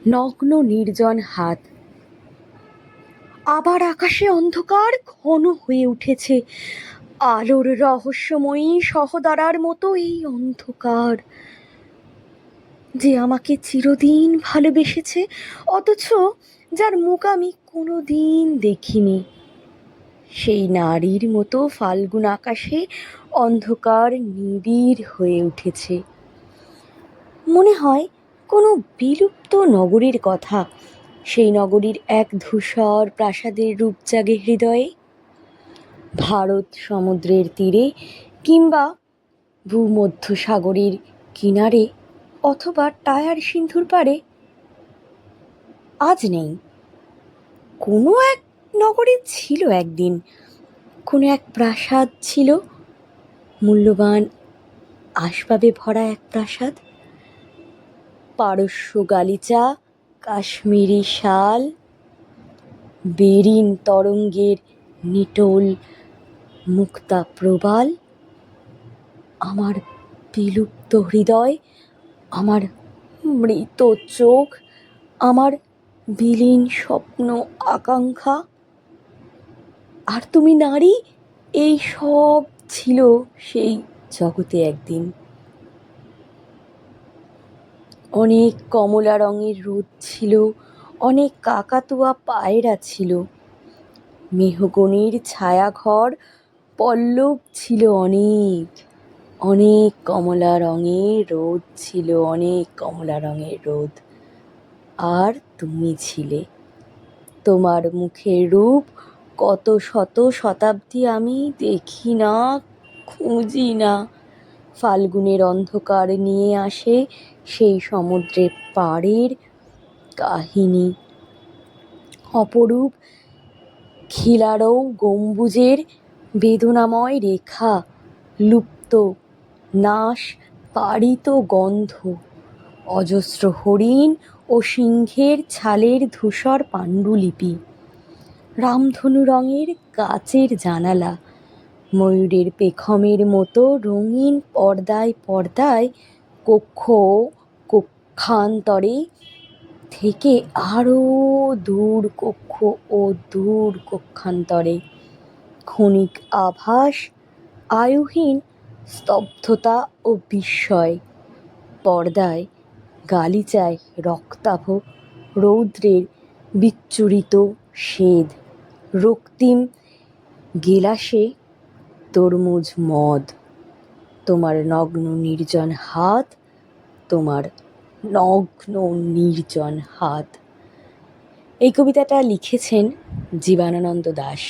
নগ্ন নির্জন হাত। আবার আকাশে অন্ধকার ঘন হয়ে উঠেছে, আলোর রহস্যময়ী সহদারার মতো এই অন্ধকার, যে আমাকে চিরদিন ভালোবেসেছে, অথচ যার মুখ আমি কোনোদিন দেখিনি। সেই নারীর মতো ফাল্গুন আকাশে অন্ধকার নিবিড় হয়ে উঠেছে। মনে হয় কোনো বিলুপ্ত নগরীর কথা। সেই নগরীর এক ধূসর প্রাসাদের রূপ জাগে হৃদয়ে। ভারত সমুদ্রের তীরে কিংবা ভূমধ্যসাগরের কিনারে অথবা টায়ার সিন্ধুর পাড়ে আজ নেই। কোনো এক নগরী ছিল একদিন, কোনো এক প্রাসাদ ছিল, মূল্যবান আসবাবে ভরা এক প্রাসাদ। পারস্য গালিচা, কাশ্মীরি শাল, বেরিন তরঙ্গের নিটোল মুক্তা প্রবাল। আমার বিলুপ্ত হৃদয়, আমার মৃত চোখ, আমার বিলীন স্বপ্ন আকাঙ্ক্ষা। আর তুমি নারী, এই সব ছিল সেই জগতে একদিন। অনেক কমলা রঙের রোদ ছিল, অনেক কাকাতুয়া পায়রা ছিল, মেহগনির ছায়াঘর পল্লব ছিল অনেক। অনেক কমলা রঙের রোদ ছিল, অনেক কমলা রঙের রোদ। আর তুমি ছিলে। তোমার মুখের রূপ কত শত শতাব্দী আমি দেখি না, খুঁজি না। ফাল্গুনের অন্ধকার নিয়ে আসে সেই সমুদ্রের পাড়ের কাহিনী। অপরূপ খিলারৌ গম্বুজের বেদনাময় রেখা, লুপ্ত নাশ পারিত গন্ধ, অজস্র হরিণ ও সিংহের ছালের ধূসর পাণ্ডুলিপি, রামধনু রঙের কাচের জানালা, ময়ূরের পেখমের মতো রঙিন পর্দায় পর্দায় কক্ষ, কক্ষান্তরে থেকে আরও দূর কক্ষ ও দূর কক্ষান্তরে, ক্ষণিক আভাস, আয়ুহীন স্তব্ধতা ও বিস্ময়। পর্দায়, গালিচায় রক্তাভ রৌদ্রের বিচ্ছুরিত স্বেদ, রক্তিম গেলাসে তরমুজ মদ, তোমার নগ্ন নির্জন হাত, তোমার নগ্ন নির্জন হাত। এই কবিতাটা লিখেছেন জীবনানন্দ দাশ।